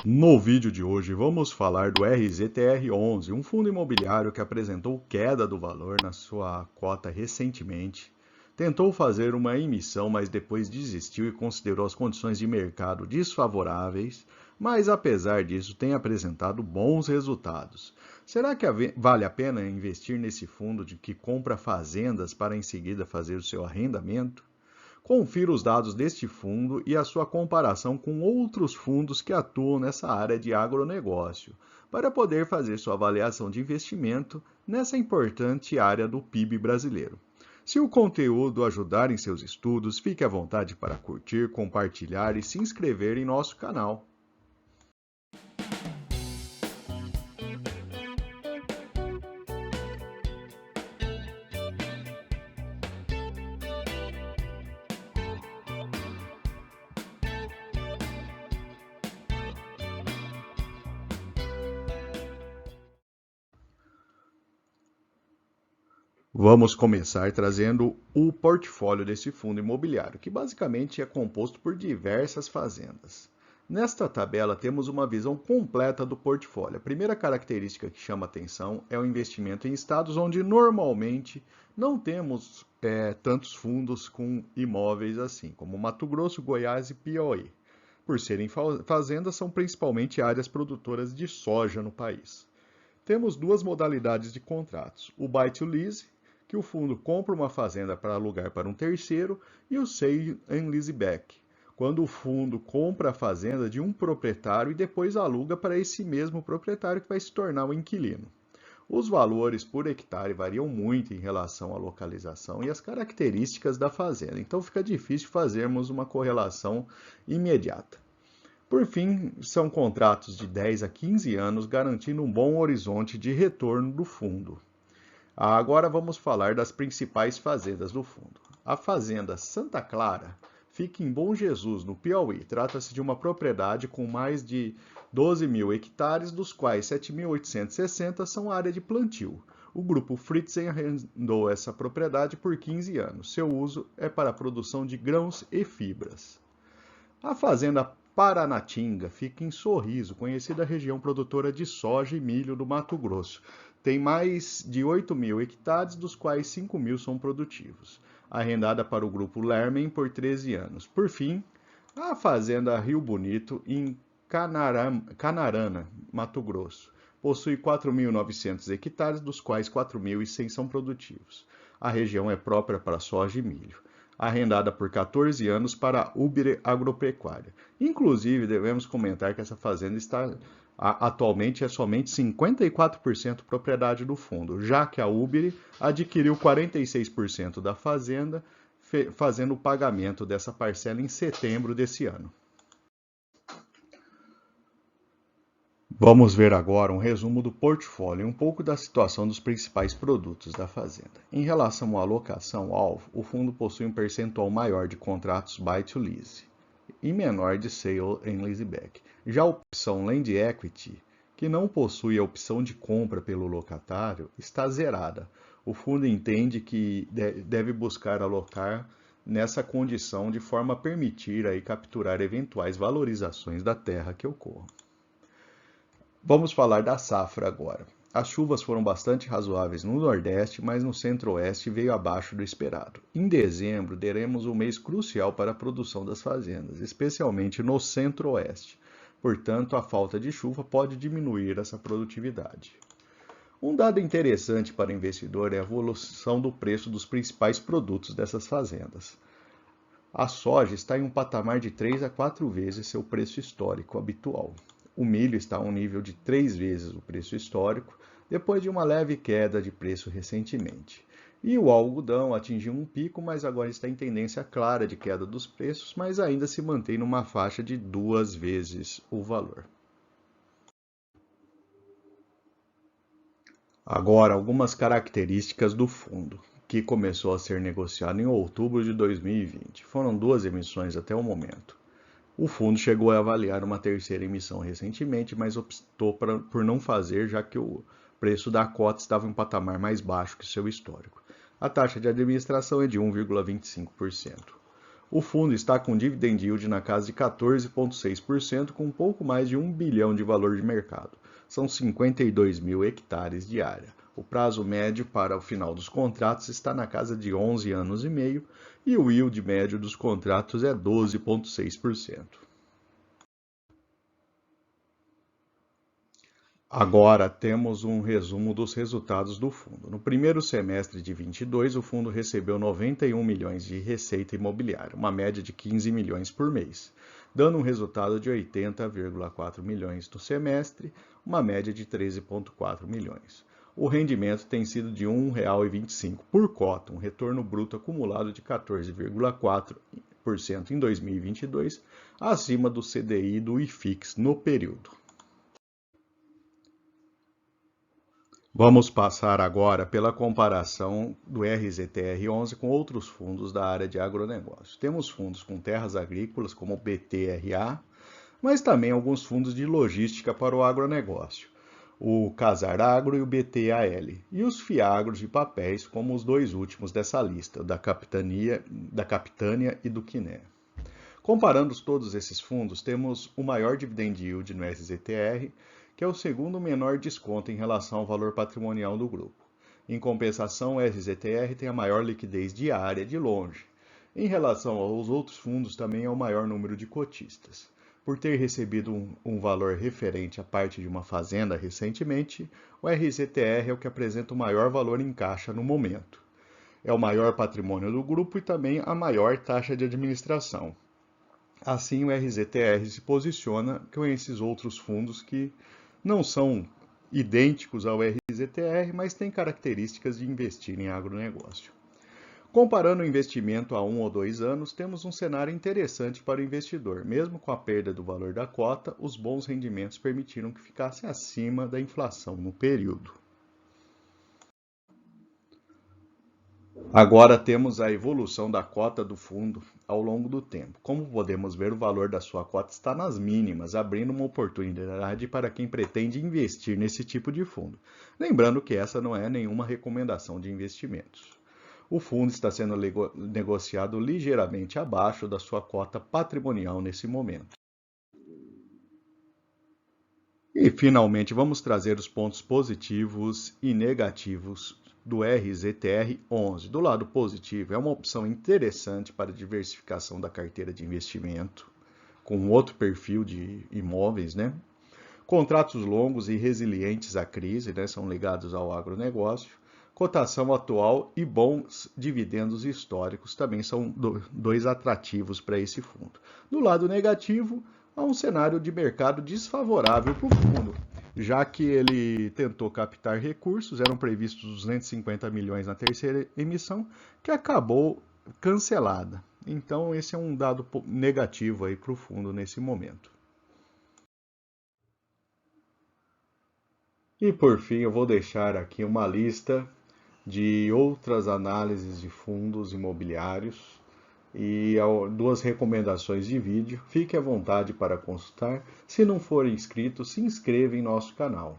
No vídeo de hoje vamos falar do RZTR11, um fundo imobiliário que apresentou queda do valor na sua cota recentemente, tentou fazer uma emissão, mas depois desistiu e considerou as condições de mercado desfavoráveis, mas apesar disso tem apresentado bons resultados. Será que vale a pena investir nesse fundo de que compra fazendas para em seguida fazer o seu arrendamento? Confira os dados deste fundo e a sua comparação com outros fundos que atuam nessa área de agronegócio, para poder fazer sua avaliação de investimento nessa importante área do PIB brasileiro. Se o conteúdo ajudar em seus estudos, fique à vontade para curtir, compartilhar e se inscrever em nosso canal. Vamos começar trazendo o portfólio desse fundo imobiliário, que basicamente é composto por diversas fazendas. Nesta tabela temos uma visão completa do portfólio. A primeira característica que chama atenção é o investimento em estados onde normalmente não temos tantos fundos com imóveis assim, como Mato Grosso, Goiás e Piauí. Por serem fazendas, são principalmente áreas produtoras de soja no país. Temos duas modalidades de contratos: o buy to lease, que o fundo compra uma fazenda para alugar para um terceiro, e o sale and leaseback, quando o fundo compra a fazenda de um proprietário e depois aluga para esse mesmo proprietário que vai se tornar o inquilino. Os valores por hectare variam muito em relação à localização e às características da fazenda, então fica difícil fazermos uma correlação imediata. Por fim, são contratos de 10 a 15 anos, garantindo um bom horizonte de retorno do fundo. Agora vamos falar das principais fazendas do fundo. A fazenda Santa Clara fica em Bom Jesus, no Piauí. Trata-se de uma propriedade com mais de 12 mil hectares, dos quais 7.860 são área de plantio. O grupo Fritzen arrendou essa propriedade por 15 anos. Seu uso é para a produção de grãos e fibras. A fazenda Paranatinga fica em Sorriso, conhecida região produtora de soja e milho do Mato Grosso. Tem mais de 8 mil hectares, dos quais 5 mil são produtivos. Arrendada para o grupo Lermen por 13 anos. Por fim, a fazenda Rio Bonito, em Canarana, Mato Grosso. Possui 4.900 hectares, dos quais 4.100 são produtivos. A região é própria para soja e milho, arrendada por 14 anos para a Uber Agropecuária. Inclusive, devemos comentar que essa fazenda atualmente é somente 54% propriedade do fundo, já que a Uber adquiriu 46% da fazenda, fazendo o pagamento dessa parcela em setembro desse ano. Vamos ver agora um resumo do portfólio e um pouco da situação dos principais produtos da fazenda. Em relação à alocação-alvo, o fundo possui um percentual maior de contratos buy to lease e menor de sale and leaseback. Já a opção Land Equity, que não possui a opção de compra pelo locatário, está zerada. O fundo entende que deve buscar alocar nessa condição de forma a permitir capturar eventuais valorizações da terra que ocorram. Vamos falar da safra agora. As chuvas foram bastante razoáveis no Nordeste, mas no Centro-Oeste veio abaixo do esperado. Em dezembro, teremos um mês crucial para a produção das fazendas, especialmente no Centro-Oeste. Portanto, a falta de chuva pode diminuir essa produtividade. Um dado interessante para o investidor é a evolução do preço dos principais produtos dessas fazendas. A soja está em um patamar de 3 a 4 vezes seu preço histórico habitual. O milho está a um nível de 3 vezes o preço histórico, depois de uma leve queda de preço recentemente. E o algodão atingiu um pico, mas agora está em tendência clara de queda dos preços, mas ainda se mantém numa faixa de 2 vezes o valor. Agora, algumas características do fundo, que começou a ser negociado em outubro de 2020. Foram 2 emissões até o momento. O fundo chegou a avaliar uma terceira emissão recentemente, mas optou por não fazer, já que o preço da cota estava em um patamar mais baixo que seu histórico. A taxa de administração é de 1,25%. O fundo está com dividend yield na casa de 14,6%, com um pouco mais de 1 bilhão de valor de mercado. São 52 mil hectares de área. O prazo médio para o final dos contratos está na casa de 11 anos e meio e o yield médio dos contratos é 12,6%. Agora temos um resumo dos resultados do fundo. No primeiro semestre de 22, o fundo recebeu 91 milhões de receita imobiliária, uma média de 15 milhões por mês, dando um resultado de 80,4 milhões no semestre, uma média de 13,4 milhões. O rendimento tem sido de R$ 1,25 por cota, um retorno bruto acumulado de 14,4% em 2022, acima do CDI do IFIX no período. Vamos passar agora pela comparação do RZTR11 com outros fundos da área de agronegócio. Temos fundos com terras agrícolas, como o BTRA, mas também alguns fundos de logística para o agronegócio, o Casaragro e o BTAL, e os FIAGROS de papéis, como os dois últimos dessa lista, da Capitânia e do Quiné. Comparando todos esses fundos, temos o maior dividend yield no RZTR, que é o segundo menor desconto em relação ao valor patrimonial do grupo. Em compensação, o RZTR tem a maior liquidez diária de longe. Em relação aos outros fundos, também é o maior número de cotistas. Por ter recebido um valor referente à parte de uma fazenda recentemente, o RZTR é o que apresenta o maior valor em caixa no momento. É o maior patrimônio do grupo e também a maior taxa de administração. Assim, o RZTR se posiciona com esses outros fundos que não são idênticos ao RZTR, mas têm características de investir em agronegócio. Comparando o investimento a 1 ou 2 anos, temos um cenário interessante para o investidor. Mesmo com a perda do valor da cota, os bons rendimentos permitiram que ficasse acima da inflação no período. Agora temos a evolução da cota do fundo ao longo do tempo. Como podemos ver, o valor da sua cota está nas mínimas, abrindo uma oportunidade para quem pretende investir nesse tipo de fundo. Lembrando que essa não é nenhuma recomendação de investimentos. O fundo está sendo negociado ligeiramente abaixo da sua cota patrimonial nesse momento. E, finalmente, vamos trazer os pontos positivos e negativos do RZTR11. Do lado positivo, é uma opção interessante para diversificação da carteira de investimento, com outro perfil de imóveis, né? Contratos longos e resilientes à crise, né? São ligados ao agronegócio. Cotação atual e bons dividendos históricos também são dois atrativos para esse fundo. Do lado negativo, há um cenário de mercado desfavorável para o fundo, já que ele tentou captar recursos, eram previstos 250 milhões na terceira emissão, que acabou cancelada. Então, esse é um dado negativo aí para o fundo nesse momento. E, por fim, eu vou deixar aqui uma lista de outras análises de fundos imobiliários e duas recomendações de vídeo. Fique à vontade para consultar. Se não for inscrito, se inscreva em nosso canal.